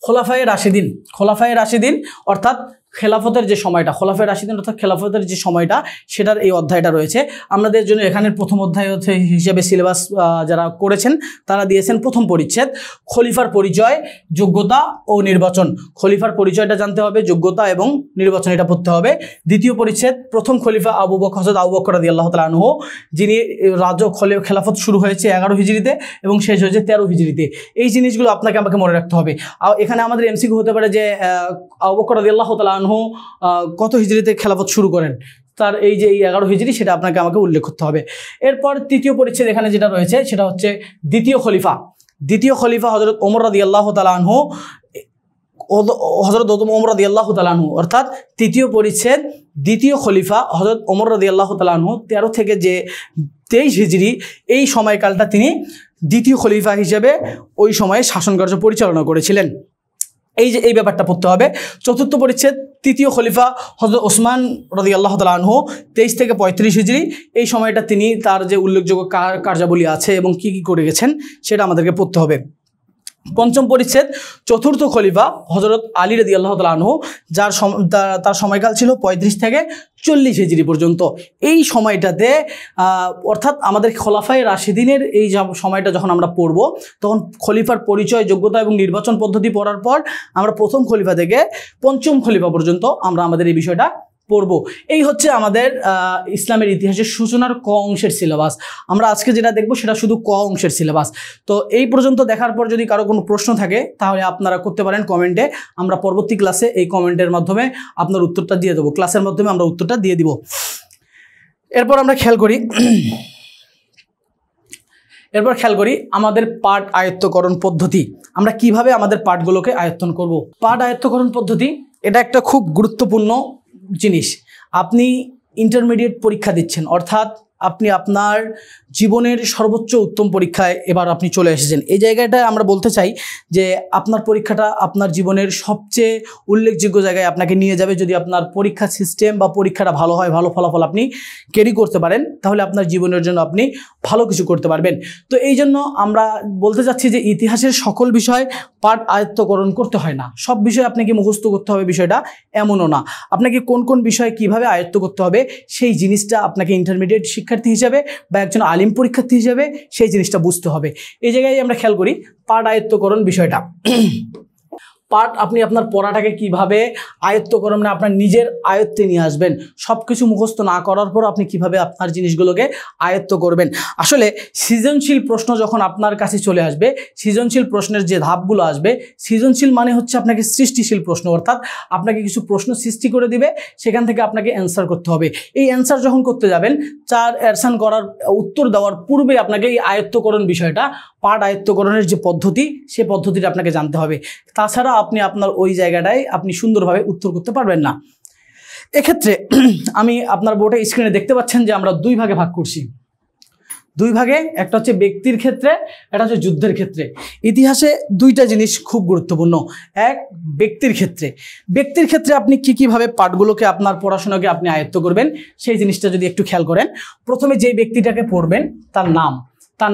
খোলাফায়ে রাশিদিন, খোলাফায়ে রাশিদিন অর্থাৎ খেলাফতের যে সময়টা, খোলাফায়ে রাশিদিন অর্থাৎ খেলাফতের যে সময়টা, সেটার এই অধ্যায়টা রয়েছে আমাদের জন্য। এখানের প্রথম অধ্যায় হিসেবে সিলেবাস যারা করেছেন তারা দিয়েছেন প্রথম পরিচ্ছেদ খলিফার পরিচয়, যোগ্যতা ও নির্বাচন। খলিফার পরিচয়টা জানতে হবে, যোগ্যতা এবং নির্বাচন এটা পড়তে হবে। দ্বিতীয় পরিচ্ছেদ প্রথম খলিফা হযরত আবু বকর রাদিয়াল্লাহু তাআলা আনহু, যিনি খেলাফত শুরু হয়েছে 11 হিজরিতে এবং শেষ হয়েছে 13 হিজরিতে। এই জিনিসগুলো আমাকে মনে রাখতে হবে। আর এখানে আমাদের এমসিকিউ হতে পারে যে আবু বকর রাদিয়াল্লাহু তাআলা আনহু কত হিজরিতে খেলাফত শুরু করেন, তার এই যে 11 হিজরি সেটা আমাকে উল্লেখ করতে হবে। এরপর তৃতীয় পরিচ্ছেদ এখানে যেটা রয়েছে সেটা হচ্ছে দ্বিতীয় খলিফা। দ্বিতীয় খলিফা হযরত ওমর রাদিয়াল্লাহু তাআলা আনহু, হযরত ওমর রাদিয়াল্লাহু তাআলা আনহু, অর্থাৎ তৃতীয় পরিচ্ছেদ দ্বিতীয় খলিফা হযরত ওমর রাদিয়াল্লাহু তাআলা আনহু 13 থেকে যে 23 হিজরি এই সময়কালটা তিনি দ্বিতীয় খলিফা হিসেবে ওই সময়ে শাসনকার্য পরিচালনা করেছিলেন। এই ব্যাপারটা পড়তে হবে। চতুর্থ পরিচ্ছেদ তৃতীয় খলিফা হযরত ওসমান রাদিয়াল্লাহু তাআলা আনহু 23 থেকে 35 হিজরি, এই সময়টা তিনি তার যে উল্লেখযোগ্য কার্যাবলী আছে এবং কি কি করে গেছেন সেটা আমাদেরকে পড়তে হবে। পঞ্চম পরিচ্ছেদ চতুর্থ খলিফা হযরত আলী রাদিয়াল্লাহু তাআলা আনহু, তার সময়কাল ছিল 35 থেকে 40 হিজরি পর্যন্ত। এই সময়টাতে অর্থাৎ আমাদের খোলাফায়ে রাশিদিনের এই সময়টা যখন আমরা পড়ব তখন খলিফার পরিচয়, যোগ্যতা এবং নির্বাচন পদ্ধতি পড়ার পর আমরা প্রথম খলিফা থেকে পঞ্চম খলিফা পর্যন্ত আমরা আমাদের এই বিষয়টা পড়ব। এই হচ্ছে আমাদের ইসলামের ইতিহাসের সূচনার ক অংশের সিলেবাস। আমরা আজকে যেটা দেখব সেটা শুধু ক অংশের সিলেবাস। তো এই পর্যন্ত দেখার পর যদি কারো কোনো প্রশ্ন থাকে তাহলে আপনারা করতে পারেন কমেন্টে। আমরা পরবর্তী ক্লাসে এই কমেন্টের মাধ্যমে আপনার উত্তরটা দিয়ে দেবো, ক্লাসের মাধ্যমে আমরা উত্তরটা দিয়ে দিব। এরপর আমরা খেয়াল করি আমাদের পাঠ আয়ত্তকরণ পদ্ধতি। আমরা কিভাবে আমাদের পাঠগুলোকে আয়ত্তন করব। পাঠ আয়ত্তকরণ পদ্ধতি এটা একটা খুব গুরুত্বপূর্ণ জিনিস। আপনি ইন্টারমিডিয়েট পরীক্ষা দিচ্ছেন, অর্থাৎ আপনি আপনার জীবনের সর্বোচ্চ উত্তম পরীক্ষায় এবার আপনি চলে এসেছেন। এই জায়গাটায় আমরা বলতে চাই যে আপনার পরীক্ষাটা আপনার জীবনের সবচেয়ে উল্লেখযোগ্য জায়গায় আপনাকে নিয়ে যাবে। যদি আপনার পরীক্ষা সিস্টেম বা পরীক্ষাটা ভালো হয়, ভালো ফলাফল আপনি ক্যারি করতে পারেন, তাহলে আপনার জীবনের জন্য আপনি ভালো কিছু করতে পারবেন। তো এই জন্য আমরা বলতে চাচ্ছি যে ইতিহাসের সকল বিষয় পাঠ আয়ত্তকরণ করতে হয় না, সব বিষয় আপনাকে মুখস্থ করতে হবে বিষয়টা এমনও না। আপনাকে কোন কোন বিষয় কিভাবে আয়ত্ত করতে হবে সেই জিনিসটা আপনাকে ইন্টারমিডিয়েট শিক্ষার্থী হিসাবে বা একজন আলিম পরীক্ষার্থী হিসাবে সেই জিনিসটা বুঝতে হবে। এই জায়গায় আমরা খেয়াল করি পাঠ আয়ত্তকরণ বিষয়টা। পাঠ আপনি আপনার পড়াটাকে কিভাবে আয়ত্তকরণ মানে আপনার নিজের আয়ত্তে নিয়ে আসবেন। সব কিছু মুখস্থ না করার পর আপনি কিভাবে আপনার জিনিসগুলোকে আয়ত্ত করবেন। আসলে সৃজনশীল প্রশ্ন যখন আপনার কাছে চলে আসবে, সৃজনশীল প্রশ্নের যে ধাপগুলো আসবে, সৃজনশীল মানে হচ্ছে আপনাকে সৃষ্টিশীল প্রশ্ন, অর্থাৎ আপনাকে কিছু প্রশ্ন সৃষ্টি করে দিবে, সেখান থেকে আপনাকে অ্যান্সার করতে হবে। এই অ্যান্সার যখন করতে যাবেন, চার অ্যানসার করার উত্তর দেওয়ার পূর্বে আপনাকে এই আয়ত্তকরণ বিষয়টা, পাঠ আয়ত্তকরণের যে পদ্ধতি, সে পদ্ধতিটা আপনাকে জানতে হবে। তাছাড়া আপনি আপনার ওই জায়গাটায় আপনি সুন্দরভাবে উত্তর করতে পারবেন না। এক্ষেত্রে আমি আপনার বোর্ডে স্ক্রিনে দেখতে পাচ্ছেন যে আমরা দুই ভাগে ভাগ করছি। দুই ভাগে, একটা হচ্ছে ব্যক্তির ক্ষেত্রে, একটা হচ্ছে যুদ্ধের ক্ষেত্রে। ইতিহাসে দুইটা জিনিস খুব গুরুত্বপূর্ণ। এক, ব্যক্তির ক্ষেত্রে। ব্যক্তির ক্ষেত্রে আপনি কীভাবে পাঠগুলোকে আপনার পড়াশোনাকে আপনি আয়ত্ত করবেন সেই জিনিসটা যদি একটু খেয়াল করেন। প্রথমে যেই ব্যক্তিটাকে পড়বেন তার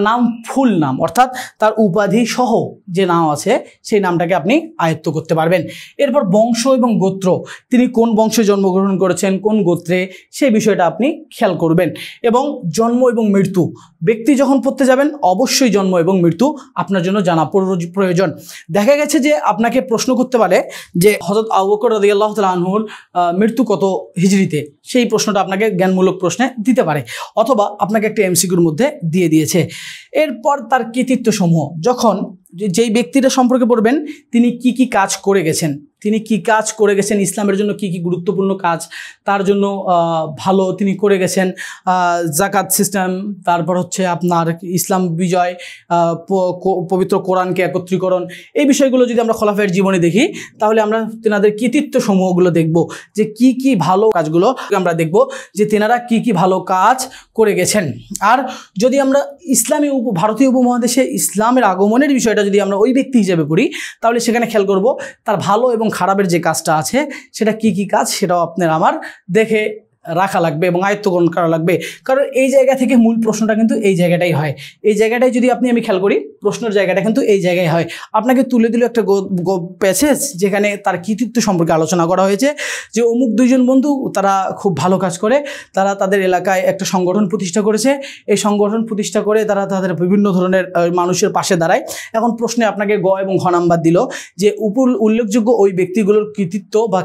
নাম, ফুল নাম, অর্থাৎ তার উপাধি সহ যে নাম আছে সেই নামটাকে আপনি আয়ত্ত করতে পারবেন। এরপর বংশ এবং গোত্র, তিনি কোন বংশে জন্মগ্রহণ করেছেন, কোন গোত্রে, সেই বিষয়টা আপনি খেয়াল করবেন। এবং জন্ম এবং মৃত্যু, ব্যক্তি যখন পড়তে যাবেন অবশ্যই জন্ম এবং মৃত্যু আপনার জন্য জানা প্রয়োজন। দেখা গেছে যে আপনাকে প্রশ্ন করতে পারে যে হযরত আবু বকর রাদিয়াল্লাহু তাআলা আনহুর মৃত্যু কত হিজরিতে, সেই প্রশ্নটা আপনাকে জ্ঞানমূলক প্রশ্নে দিতে পারে, অথবা আপনাকে একটা এমসিকিউর মধ্যে দিয়ে দিয়েছে। এরপর তার কৃতিত্বসমূহ, যখন যেই ব্যক্তিটা সম্পর্কে পড়বেন তিনি কি কাজ করে গেছেন, ইসলামের জন্য কি গুরুত্বপূর্ণ কাজ তার জন্য ভালো তিনি করে গেছেন, জাকাত সিস্টেম, তারপর হচ্ছে আপনার ইসলাম বিজয়, পবিত্র কোরআনকে একত্রীকরণ, এই বিষয়গুলো যদি আমরা খোলাফায়ের জীবনে দেখি তাহলে আমরা তেনাদের কৃতিত্ব সমূহগুলো দেখব, যে কি ভালো কাজগুলো আমরা দেখব, যে তেনারা কি ভালো কাজ করে গেছেন। আর যদি আমরা ইসলামী ভারতীয় উপমহাদেশে ইসলামের আগমনের বিষয়টা যদি আমরা ওই ব্যক্তি হিসেবে পড়ি, তাহলে সেখানে খেয়াল করব তার ভালো এবং খারাপের যে কাজটা আছে সেটা কি কাজ, সেটাও আপনার আমার দেখে রাখা লাগবে এবং আয়ত্তকরণ করা লাগবে। কারণ এই জায়গা থেকে মূল প্রশ্নটা কিন্তু এই জায়গাটাই হয়। এই জায়গাটাই যদি আমি খেয়াল করি, প্রশ্নের জায়গাটা কিন্তু এই জায়গায় হয়। আপনাকে তুলে দিল একটা প্যাসেজ যেখানে তার কৃতিত্ব সম্পর্কে আলোচনা করা হয়েছে, যে অমুক দুইজন বন্ধু তারা খুব ভালো কাজ করে, তারা তাদের এলাকায় একটা সংগঠন প্রতিষ্ঠা করেছে, এই সংগঠন প্রতিষ্ঠা করে তারা তাদের বিভিন্ন ধরনের মানুষের পাশে দাঁড়ায়। এখন প্রশ্নে আপনাকে গ এবং ঘ নাম্বার দিল যে উল্লেখযোগ্য ওই ব্যক্তিগুলোর কৃতিত্ব বা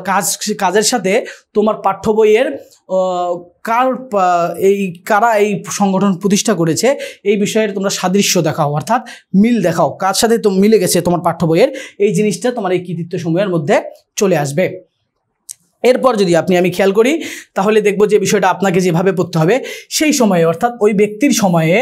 কাজের সাথে তোমার পাঠ্য বইয়ের কারা এই সংগঠন প্রতিষ্ঠা করেছে এই বিষয়ের তোমরা সাদৃশ্য দেখাও, অর্থাৎ মিল দেখাও, কার সাথে তো মিলে গেছে তোমার পাঠ্য বইয়ের, এই জিনিসটা তোমার এই কৃতিত্ব সমূহের মধ্যে চলে আসবে। এরপর যদি আমি খেয়াল করি তাহলে দেখব যে বিষয়টা আপনাকে যেভাবে পড়তে হবে সেই সময়ে, অর্থাৎ ওই ব্যক্তির সময়ে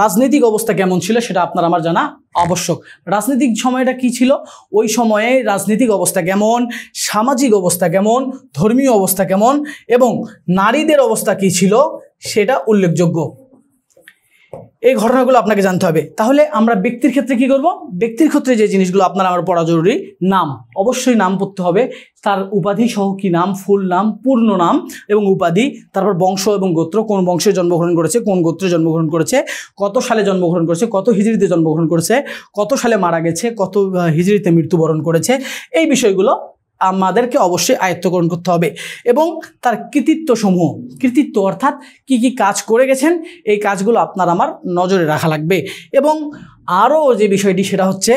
রাজনৈতিক অবস্থা কেমন ছিল সেটা আপনার আমার জানা আবশ্যক। রাজনৈতিক সময়টা কি ছিল, ওই সময়ে রাজনৈতিক অবস্থা কেমন, সামাজিক অবস্থা কেমন, ধর্মীয় অবস্থা কেমন এবং নারীদের অবস্থা কি ছিল সেটা উল্লেখযোগ্য। এই ঘটনাগুলো আপনাকে জানতে হবে। তাহলে আমরা ব্যক্তির ক্ষেত্রে কি করব, ব্যক্তির ক্ষেত্রে যে জিনিসগুলো আপনার আমার পড়া জরুরি, নাম, অবশ্যই নাম পড়তে হবে, তার উপাধি সহ কি নাম, ফুল নাম, পূর্ণ নাম এবং উপাধি, তারপর বংশ এবং গোত্র, কোন বংশে জন্মগ্রহণ করেছে, কোন গোত্রে জন্মগ্রহণ করেছে, কত সালে জন্মগ্রহণ করেছে, কত হিজরিতে জন্মগ্রহণ করেছে, কত সালে মারা গেছে, কত হিজরিতে মৃত্যুবরণ করেছে, এই বিষয়গুলো আমাদেরকে অবশ্যই আয়ত্তকরণ করতে হবে। এবং তার কৃতিত্ব অর্থাৎ কি কাজ করে গেছেন এই কাজগুলো আপনার আমার নজরে রাখা লাগবে। এবং আরও যে বিষয়টি সেটা হচ্ছে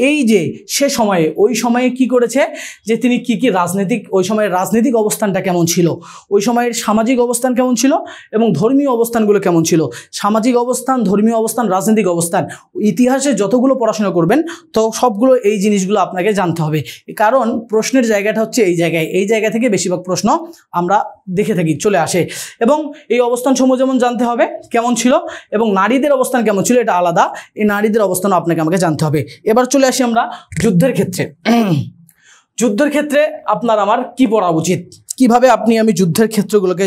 এই যে সে সময়ে ওই সময়ে কি করেছে, যে তিনি কি রাজনৈতিক, ওই সময়ের রাজনৈতিক অবস্থানটা কেমন ছিল, ওই সময়ের সামাজিক অবস্থান কেমন ছিল এবং ধর্মীয় অবস্থানগুলো কেমন ছিল। সামাজিক অবস্থান, ধর্মীয় অবস্থান, রাজনৈতিক অবস্থান, ইতিহাসে যতগুলো পড়াশোনা করবেন তো সবগুলো এই জিনিসগুলো আপনাকে জানতে হবে। কারণ প্রশ্নের জায়গাটা হচ্ছে এই জায়গা থেকে বেশিরভাগ প্রশ্ন আমরা দেখে থাকি চলে আসে। এবং এই অবস্থান সমূহ যেমন জানতে হবে কেমন ছিল, এবং নারীদের অবস্থান কেমন ছিল এটা আলাদা, এই নারীদের অবস্থানও আপনাকে আমাকে জানতে হবে। এবার চলে আসি আমরা যুদ্ধের ক্ষেত্রে। যুদ্ধের ক্ষেত্রে আপনার আমার কি পড়া উচিত। কিভাবে আপনি আমি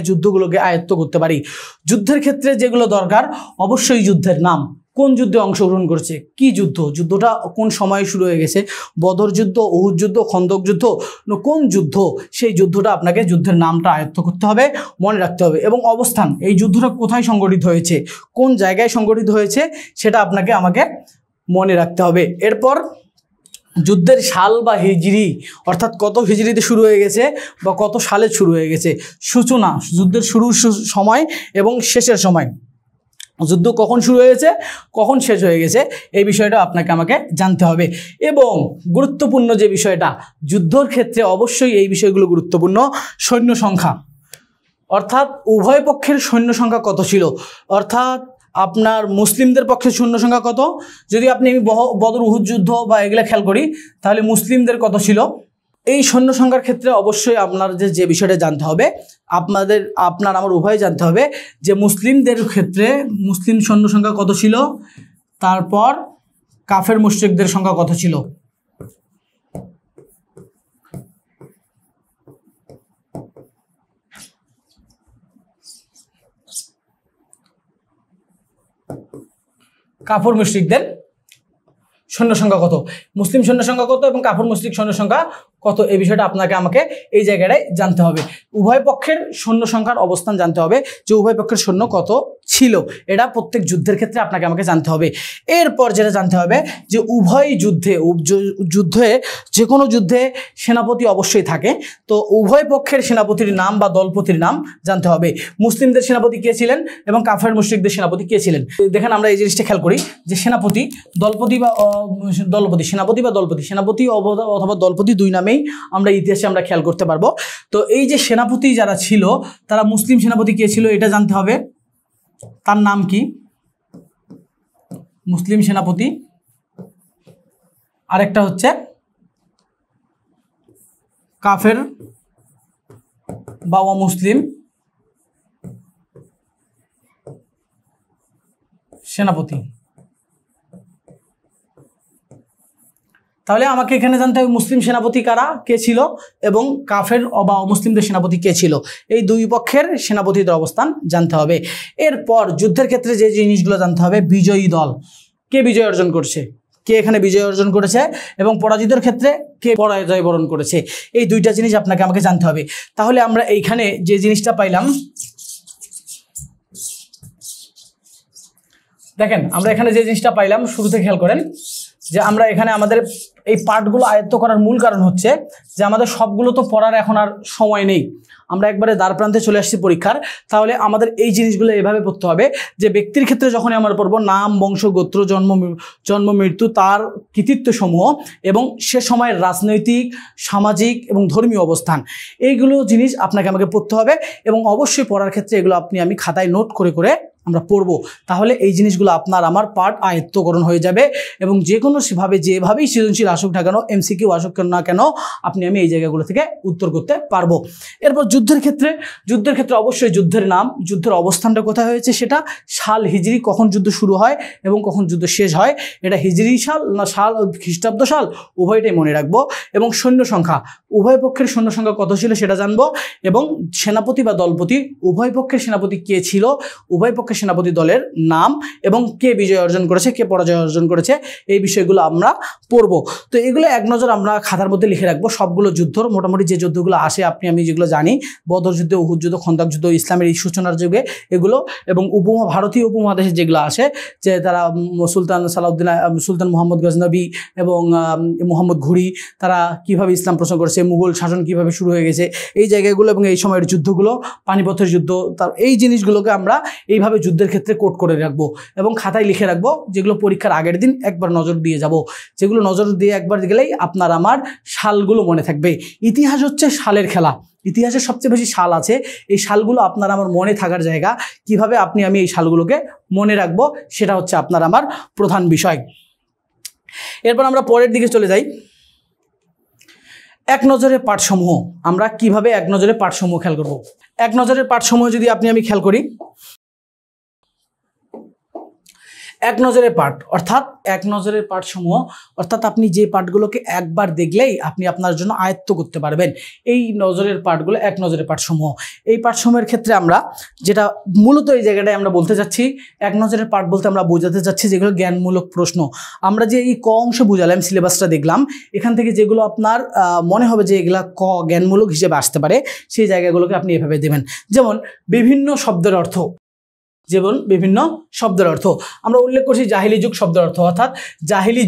যুদ্ধগুলোকে আয়ত্ত করতে পারি। যুদ্ধের ক্ষেত্রে যেগুলো দরকার, অবশ্যই যুদ্ধের নাম, কোন যুদ্ধে অংশগ্রহণ করছে, কি যুদ্ধটা কোন সময়ে শুরু হয়ে গেছে, বদর যুদ্ধ, উহুদ যুদ্ধ, খন্দক যুদ্ধ, কোন যুদ্ধ, সেই যুদ্ধটা আপনাকে যুদ্ধের নামটা আয়ত্ত করতে হবে, মনে রাখতে হবে। এবং অবস্থান, এই যুদ্ধটা কোথায় সংগঠিত হয়েছে, কোন জায়গায় সংগঠিত হয়েছে, সেটা আমাকে মনে রাখতে হবে। এরপর যুদ্ধের সাল বা হিজরি, অর্থাৎ কত হিজরিতে শুরু হয়ে গেছে বা কত সালে শুরু হয়ে গেছে, সূচনা, যুদ্ধের শুরুর সময় এবং শেষের সময়, যুদ্ধ কখন শুরু হয়েছে কখন শেষ হয়ে গেছে, এই বিষয়টা আমাকে জানতে হবে। এবং গুরুত্বপূর্ণ যে বিষয়টা যুদ্ধের ক্ষেত্রে অবশ্যই এই বিষয়গুলো গুরুত্বপূর্ণ, সৈন্য সংখ্যা, অর্থাৎ উভয় পক্ষের সৈন্য সংখ্যা কত ছিল, অর্থাৎ আপনার মুসলিমদের পক্ষে সৈন্য সংখ্যা কত, যদি আমি বদর উহুদ যুদ্ধ বা এগুলো খেয়াল করি, তাহলে মুসলিমদের কত ছিল। এই সৈন্য সংখ্যার ক্ষেত্রে অবশ্যই আপনার যে বিষয়টা জানতে হবে, আপনার আমার উভয় জানতে হবে যে মুসলিমদের ক্ষেত্রে মুসলিম সৈন্য সংখ্যা কত ছিল, তারপর কাফের মুশরিকদের সংখ্যা কত ছিল। কাফের মুশরিকদের সৈন্য সংখ্যা কত, মুসলিম সৈন্য সংখ্যা কত এবং কাফের মুশরিক সৈন্য সংখ্যা কত, এই বিষয়টা আমাকে এই জায়গাটায় জানতে হবে। উভয় পক্ষের সৈন্য সংখ্যার অবস্থান জানতে হবে, যে উভয় পক্ষের সৈন্য কত ছিল, এটা প্রত্যেক যুদ্ধের ক্ষেত্রে আমাকে জানতে হবে। এরপর যেটা জানতে হবে যে উভয় যুদ্ধে যে কোনো যুদ্ধে সেনাপতি অবশ্যই থাকে, তো উভয় পক্ষের সেনাপতির নাম বা দলপতির নাম জানতে হবে। মুসলিমদের সেনাপতি কে ছিলেন এবং কাফের মুশরিকদের সেনাপতি কে ছিলেন। দেখেন আমরা এই জিনিসটা খেয়াল করি যে সেনাপতি অথবা দলপতি দুই নামেই আমরা ইতিহাসে খেয়াল করতে পারবো। তো এই যে সেনাপতি যারা ছিল, তারা মুসলিম সেনাপতি কে ছিল এটা জানতে হবে, তার নাম কি, মুসলিম সেনাপতি। আরেকটা হচ্ছে কাফের বা অমুসলিম সেনাপতি। তাহলে আমাকে এখানে জানতে হবে মুসলিম সেনাপতি কারা, কে ছিল, এবং কাফের বা অমুসলিমদের সেনাপতি কে ছিল, এই দুই পক্ষের সেনাপতিদের অবস্থান জানতে হবে। এরপর যুদ্ধের ক্ষেত্রে যে জিনিসগুলো জানতে হবে, বিজয়ী দল কে বিজয় অর্জন করছে, কে এখানে বিজয় অর্জন করেছে, এবং পরাজিতের ক্ষেত্রে কে পরাজয় বরণ করেছে, এই দুইটা জিনিস আমাকে জানতে হবে। তাহলে আমরা এইখানে যে জিনিসটা পাইলাম, দেখেন আমরা এখানে যে জিনিসটা পাইলাম, শুরুতে খেয়াল করেন যে আমরা এখানে আমাদের এই পার্টগুলো আয়ত্ত করার মূল কারণ হচ্ছে যে আমাদের সবগুলো তো পড়ার এখন আর সময় নেই, আমরা একবারে দ্বার প্রান্তে চলে আসছি পরীক্ষার। তাহলে আমাদের এই জিনিসগুলো এভাবে পড়তে হবে যে ব্যক্তির ক্ষেত্রে যখনই আমরা পড়বো নাম, বংশ, গোত্র, জন্ম মৃত্যু, তার কৃতিত্ব সমূহ এবং সে সময়ের রাজনৈতিক, সামাজিক এবং ধর্মীয় অবস্থান, এইগুলো জিনিস আমাকে পড়তে হবে। এবং অবশ্যই পড়ার ক্ষেত্রে এগুলো আমি খাতায় নোট করে করে আমরা পড়বো, তাহলে এই জিনিসগুলো আপনার আমার পার্ট আয়ত্তকরণ হয়ে যাবে। এবং যে কোনো যেভাবেই সৃজনশীল আসুক না কেন, এমসিকিউ আসুক না কেন, আমি এই জায়গাগুলো থেকে উত্তর করতে পারবো। এরপর যুদ্ধের ক্ষেত্রে অবশ্যই যুদ্ধের নাম, যুদ্ধের অবস্থানটা কোথায় হয়েছে, সেটা সাল হিজরি, কখন যুদ্ধ শুরু হয় এবং কখন যুদ্ধ শেষ হয়, এটা হিজরি সাল না খ্রিস্টাব্দ সাল, উভয়টাই মনে রাখবো। এবং সৈন্য সংখ্যা, উভয় পক্ষের সৈন্য সংখ্যা কত ছিল সেটা জানবো। এবং সেনাপতি বা দলপতি, উভয় পক্ষের সেনাপতি কে ছিল, উভয় পক্ষের সেনাপতি দলের নাম এবং কে বিজয় অর্জন করেছে, কে পরাজয় অর্জন করেছে, এই বিষয়গুলো আমরা পড়বো। তো এগুলো এক নজর আমরা খাতার মধ্যে লিখে রাখবো, সবগুলো যুদ্ধর মোটামুটি যে যুদ্ধগুলো আসে আমি যেগুলো জানি, বদর যুদ্ধ, উহুদ যুদ্ধ, খন্দক যুদ্ধ, ইসলামের এই সূচনার যুগে এগুলো, এবং ভারতীয় উপমহাদেশে যেগুলো আসে, যে তারা সুলতান মোহাম্মদ গজনবী এবং মোহাম্মদ ঘুরি, তারা কিভাবে ইসলাম প্রচার করেছে, মুঘল শাসন কিভাবে শুরু হয়ে গেছে, এই জায়গাগুলো এবং এই সময়ের যুদ্ধগুলো, পানিপথের যুদ্ধ, তার এই জিনিসগুলোকে আমরা এইভাবে যুদ্ধের ক্ষেত্রে কোট করে রাখবো এবং খাতায় লিখে রাখবো, যেগুলো পরীক্ষার আগের দিন একবার নজর দিয়ে যাব, যেগুলো নজর দিয়ে একবার গেলেই আপনার আমার সালগুলো মনে থাকবে। ইতিহাস হচ্ছে সালের খেলা, ইতিহাসের সবচেয়ে বেশি সাল আছে, এই সালগুলো আপনার আমার মনে থাকার জায়গা। কিভাবে আমি এই সালগুলোকে মনে রাখবো, সেটা হচ্ছে আপনার আমার প্রধান বিষয়। এরপর আমরা পরের দিকে চলে যাই। এক নজরের পাঠসমূহ, আমরা কিভাবে এক নজরে পাঠসমূহ খেয়াল করব। এক নজরের পাঠসমূহ যদি আমি খেয়াল করি, এক নজরের পাঠ অর্থাৎ এক নজরের পাঠসমূহ অর্থাৎ আপনি যে পাঠগুলোকে একবার দেখলেই আপনি আপনার জন্য আয়ত্ত করতে পারবেন, এই নজরের পাঠগুলো এক নজরের পাঠসমূহ। এই পাঠসমূহের ক্ষেত্রে আমরা যেটা মূলত এই জায়গাটায় আমরা বলতে চাচ্ছি, এক নজরের পাঠ বলতে আমরা বোঝাতে চাচ্ছি যেগুলো জ্ঞানমূলক প্রশ্ন। আমরা যে এই ক অংশ বুঝালাম, সিলেবাসটা দেখলাম, এখান থেকে যেগুলো আপনার মনে হবে যে এগুলা জ্ঞানমূলক হিসেবে আসতে পারে, সেই জায়গাগুলোকে আপনি এভাবে দেবেন। যেমন বিভিন্ন শব্দের অর্থ, আমরা উল্লেখ করছি জাহিলি যুগ শব্দের অর্থ, অর্থাৎ জাহিলি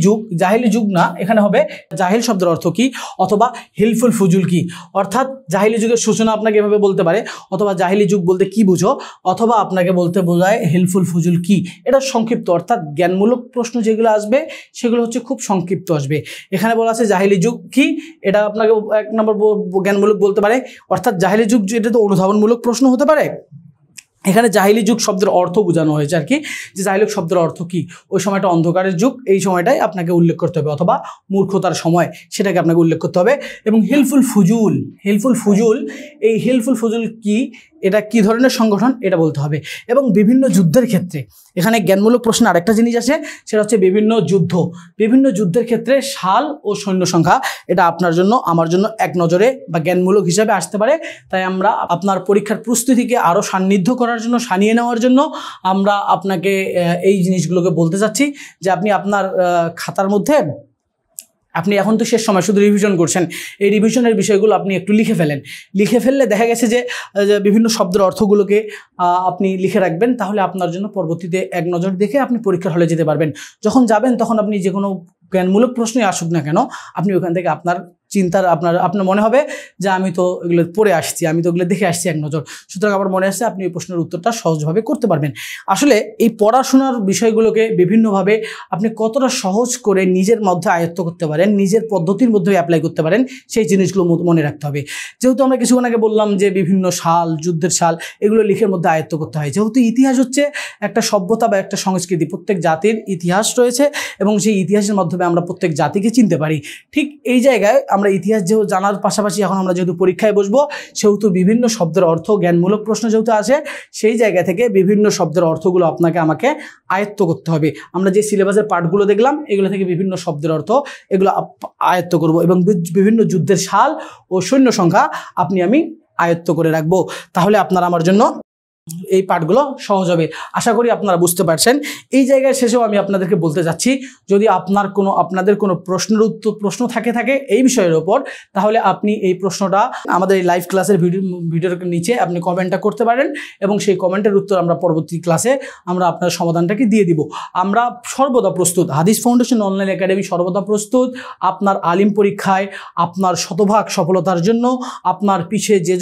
যুগ না, এখানে হবে জাহিল শব্দের অর্থ কি, অথবা হিলফুল ফুজুল কি। অর্থাৎ জাহিলি যুগের সূচনা আপনাকে এভাবে বলতে পারে, অথবা জাহিলি যুগ বলতে কি বুঝো, অথবা আপনাকে বলতে বোঝায় হিলফুল ফুজুল কি। এটা সংক্ষিপ্ত, অর্থাৎ জ্ঞানমূলক প্রশ্ন যেগুলো আসবে সেগুলো হচ্ছে খুব সংক্ষিপ্ত আসবে। এখানে বলা আছে জাহিলি যুগ কি, এটা আপনাকে এক নম্বর জ্ঞানমূলক বলতে পারে। অর্থাৎ জাহিলি যুগ এটা তো অনুধাবনমূলক প্রশ্ন হতে পারে। এখানে জাহিলি যুগ শব্দের অর্থ বোঝানো হয়েছে আর কি, যে জাহিলি শব্দের অর্থ কি, ওই সময়টা অন্ধকারের যুগ, এই সময়টাই আপনাকে উল্লেখ করতে হবে, অথবা মূর্খতার সময় সেটাকে আপনাকে উল্লেখ করতে হবে। এবং হিলফুল ফুজুল, এই হিলফুল ফুজুল কি, এটা কি ধরনের সংগঠন এটা বলতে হবে। এবং বিভিন্ন যুদ্ধের ক্ষেত্রে এখানে জ্ঞানমূলক প্রশ্ন আরেকটা জিনিস আছে, সেটা হচ্ছে বিভিন্ন যুদ্ধের ক্ষেত্রে সাল ও সৈন্য সংখ্যা, এটা আপনার জন্য আমার জন্য এক নজরে বা জ্ঞানমূলক হিসাবে আসতে পারে। তাই আমরা আপনার পরীক্ষার প্রস্তুতিকে আরও সান্নিধ্য করার জন্য, সানিয়ে নেওয়ার জন্য আমরা আপনাকে এই জিনিসগুলোকে বলতে চাচ্ছি যে আপনি আপনার খাতার মধ্যে, আপনি এখন তো শেষ সময় শুধু রিভিশন করছেন, এই রিভিশনের বিষয়গুলো আপনি একটু লিখে ফেললে দেখা গেছে যে বিভিন্ন শব্দের অর্থগুলোকে আপনি লিখে রাখবেন, তাহলে আপনার জন্য পরবর্তীতে এক নজর দেখে আপনি পরীক্ষার হলে যেতে পারবেন। যখন যাবেন তখন আপনি যে কোনো জ্ঞানমূলক প্রশ্নই আসুক না কেন, আপনি ওখান থেকে আপনার আপনার মনে হবে যে আমি তো এগুলো পড়ে আসছি, আমি তো এগুলো দেখে আসছি এক নজর, সুতরাং আমার মনে আসছে, আপনি ওই প্রশ্নের উত্তরটা সহজভাবে করতে পারবেন। আসলে এই পড়াশোনার বিষয়গুলোকে বিভিন্নভাবে আপনি কতটা সহজ করে নিজের মধ্যে আয়ত্ত করতে পারেন, নিজের পদ্ধতির মধ্যে অ্যাপ্লাই করতে পারেন, সেই জিনিসগুলো মনে রাখতে হবে। যেহেতু আমরা কিছুক্ষণ আগে বললাম যে বিভিন্ন সাল, যুদ্ধের সাল, এগুলো লিখের মধ্যে আয়ত্ত করতে হয়। যেহেতু ইতিহাস হচ্ছে একটা সভ্যতা বা একটা সংস্কৃতি, প্রত্যেক জাতির ইতিহাস রয়েছে এবং সেই ইতিহাসের মাধ্যমে আমরা প্রত্যেক জাতিকে চিনতে পারি। ঠিক এই জায়গায় আমরা ইতিহাস যেহেতু জানার পাশাপাশি এখন আমরা যেহেতু পরীক্ষায় বসবো, সেহেতু বিভিন্ন শব্দের অর্থ, জ্ঞানমূলক প্রশ্ন যেহেতু আসে, সেই জায়গা থেকে বিভিন্ন শব্দের অর্থগুলো আমাকে আয়ত্ত করতে হবে। আমরা যে সিলেবাসের পাঠগুলো দেখলাম, এগুলো থেকে বিভিন্ন শব্দের অর্থ এগুলো আয়ত্ত করব, এবং বিভিন্ন যুদ্ধের সাল ও সৈন্য সংখ্যা আমি আয়ত্ত করে রাখবো। তাহলে আপনারা আমার জন্য এই পাঠগুলো সহজ হবে। আশা করি আপনারা বুঝতে পারছেন। এই জায়গায় শেষেও আমি আপনাদেরকে বলতে যাচ্ছি, যদি আপনাদের কোনো প্রশ্ন থাকে এই বিষয়ের ওপর, তাহলে আপনি এই প্রশ্নটা আমাদের এই লাইভ ক্লাসের ভিডিওর নিচে আপনি কমেন্টটা করতে পারেন, এবং সেই কমেন্টের উত্তর আমরা পরবর্তী ক্লাসে আপনার সমাধানটাকে দিয়ে দিব। আমরা সর্বদা প্রস্তুত, হাদিস ফাউন্ডেশন অনলাইন একাডেমি সর্বদা প্রস্তুত আপনার আলিম পরীক্ষায় আপনার শতভাগ সফলতার জন্য। আপনার পিছে যে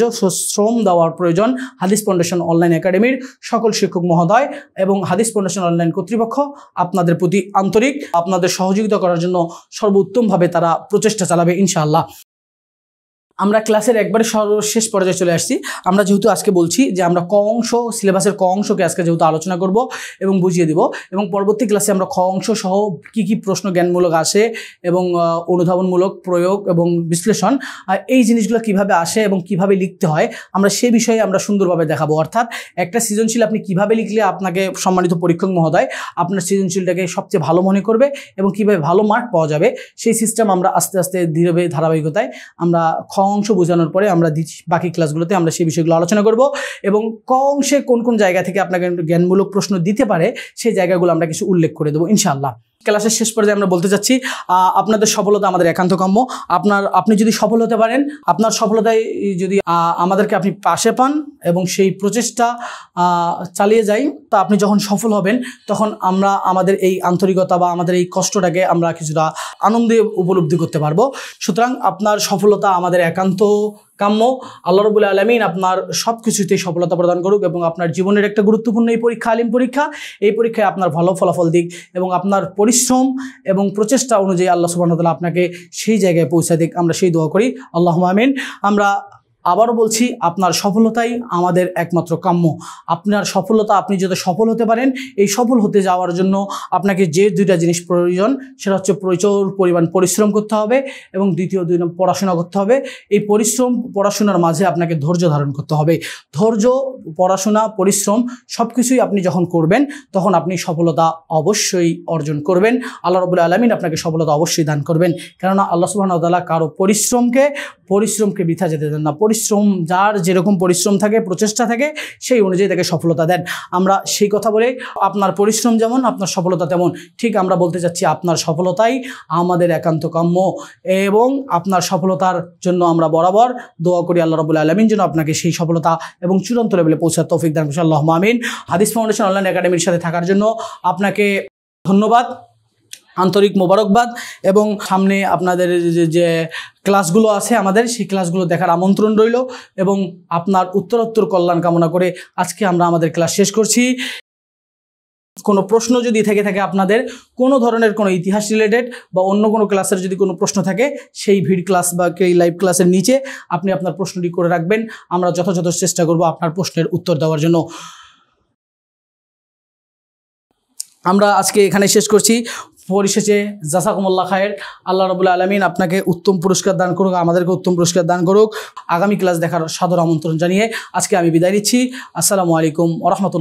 শ্রম দেওয়ার প্রয়োজন, হাদিস ফাউন্ডেশন অনলাইন একাডেমির সকল শিক্ষক মহোদয় এবং হাদিস ফাউন্ডেশন অনলাইন কর্তৃপক্ষ আপনাদের প্রতি আন্তরিক, আপনাদের সহযোগিতা করার জন্য সর্বোত্তমভাবে তারা প্রচেষ্টা চালাবে ইনশাআল্লাহ। আমরা ক্লাসের একবারে সর্বশেষ পর্যায়ে চলে আসছি। আমরা যেহেতু আজকে বলছি যে আমরা ক অংশ, সিলেবাসের ক অংশকে আজকে যেহেতু আলোচনা করব এবং বুঝিয়ে দিব, এবং পরবর্তী ক্লাসে আমরা খ অংশ সহ কি প্রশ্ন জ্ঞানমূলক আসে এবং অনুধাবনমূলক প্রয়োগ এবং বিশ্লেষণ, এই জিনিসগুলো কিভাবে আসে এবং কিভাবে লিখতে হয়, আমরা সে বিষয়ে আমরা সুন্দরভাবে দেখাবো। অর্থাৎ একটা সৃজনশীল আপনি কিভাবে লিখলে আপনাকে সম্মানিত পরীক্ষক মহোদয় আপনার সৃজনশীলটাকে সবচেয়ে ভালো মনে করবে এবং কিভাবে ভালো মার্ক পাওয়া যাবে, সেই সিস্টেম আমরা আস্তে আস্তে ধীরে ধারাবাহিকতায় আমরা খ অংশ বোঝানোর পরে আমরা বাকি ক্লাসগুলোতে আমরা সেই বিষয়গুলো আলোচনা করব, এবং ক অংশে কোন জায়গা থেকে আপনাকে জ্ঞানমূলক প্রশ্ন দিতে পারে সেই জায়গাগুলো আমরা কিছু উল্লেখ করে দেবো ইনশাআল্লাহ। ক্লাসের শেষ পর্যায়ে আমরা বলতে চাচ্ছি, আপনাদের সফলতা আমাদের একান্ত কাম্য। আপনি যদি সফল হতে পারেন, আপনার সফলতায় যদি আমাদেরকে আপনি পাশে পান এবং সেই প্রচেষ্টা চালিয়ে যাই, তা আপনি যখন সফল হবেন তখন আমরা আমাদের এই আন্তরিকতা বা আমাদের এই কষ্টটাকে আমরা কিছুটা আনন্দে উপলব্ধি করতে পারবো। সুতরাং আপনার সফলতা আমাদের একান্ত কাম্য। আল্লাহ রাব্বুল আলামিন আপনার সব কিছুতেই সফলতা প্রদান করুক, এবং আপনার জীবনের একটা গুরুত্বপূর্ণ এই পরীক্ষা, আলিম পরীক্ষা, এই পরীক্ষায় আপনার ভালো ফলাফল দিক এবং আপনার পরিশ্রম এবং প্রচেষ্টা অনুযায়ী আল্লাহ সুবহানাহু ওয়া তাআলা আপনাকে সেই জায়গায় পৌঁছে দিক, আমরা সেই দোয়া করি। আল্লাহুম্মা আমিন। আমরা আবারও বলছি, আপনার সফলতাই আমাদের একমাত্র কাম্য। আপনার সফলতা, আপনি যাতে সফল হতে পারেন, এই সফল হতে যাওয়ার জন্য আপনাকে যে দুইটা জিনিস প্রয়োজন, সেটা হচ্ছে প্রচুর পরিমাণ পরিশ্রম করতে হবে এবং দ্বিতীয় দুই নম্বর পড়াশোনা করতে হবে। এই পরিশ্রম পড়াশোনার মাঝে আপনাকে ধৈর্য ধারণ করতে হবে। ধৈর্য, পড়াশোনা, পরিশ্রম সব কিছুই আপনি যখন করবেন তখন আপনি সফলতা অবশ্যই অর্জন করবেন। আল্লাহ রাব্বুল আলামিন আপনাকে সফলতা অবশ্যই দান করবেন, কেননা আল্লাহ সুবহানাহু ওয়া তাআলা কারো পরিশ্রমকে বৃথা যেতে দেন না। পরিশ্রম, যার যেরকম পরিশ্রম থাকে, প্রচেষ্টা থাকে, সেই অনুযায়ী তাকে সফলতা দেন। আমরা সেই কথা বলে, আপনার পরিশ্রম যেমন আপনার সফলতা তেমন, ঠিক আমরা বলতে চাচ্ছি আপনার সফলতাই আমাদের একান্ত কাম্য এবং আপনার সফলতার জন্য আমরা বরাবর দোয়া করি আল্লাহ রাব্বুল আলামিন যেন আপনাকে সেই সফলতা এবং চূড়ান্ত লেভেলে পৌঁছার তৌফিক দান করেন। আল্লাহুম্মা আমিন। হাদিস ফাউন্ডেশন অনলাইন একাডেমির সাথে থাকার জন্য আপনাকে ধন্যবাদ, আন্তরিক মোবারকবাদ এবং সামনে আপনাদের যে ক্লাসগুলো আছে আমাদের, সেই ক্লাসগুলো দেখার আমন্ত্রণ রইল এবং আপনার উত্তরোত্তর কল্যাণ কামনা করে আজকে আমরা আমাদের ক্লাস শেষ করছি। কোনো প্রশ্ন যদি থেকে থাকে, আপনাদের কোনো ধরনের কোনো ইতিহাস রিলেটেড বা অন্য কোনো ক্লাসের যদি কোনো প্রশ্ন থাকে, সেই ভিড ক্লাস বা এই লাইভ ক্লাসের নিচে আপনি আপনার প্রশ্নটি করে রাখবেন। আমরা যথাযথ চেষ্টা করব আপনার প্রশ্নের উত্তর দেওয়ার জন্য। আমরা আজকে এখানে শেষ করছি। পরিশেষে জাযাকুমুল্লাহ খায়ের। আল্লাহ রাব্বুল আলামিন আপনাকে উত্তম পুরস্কার দান করুক, আমাদেরকে উত্তম পুরস্কার দান করুক। আগামী ক্লাস দেখার সাদর আমন্ত্রণ জানিয়ে আজকে আমি বিদায় নিচ্ছি। আসসালামু আলাইকুম ওয়া রাহমাতুল্লাহ।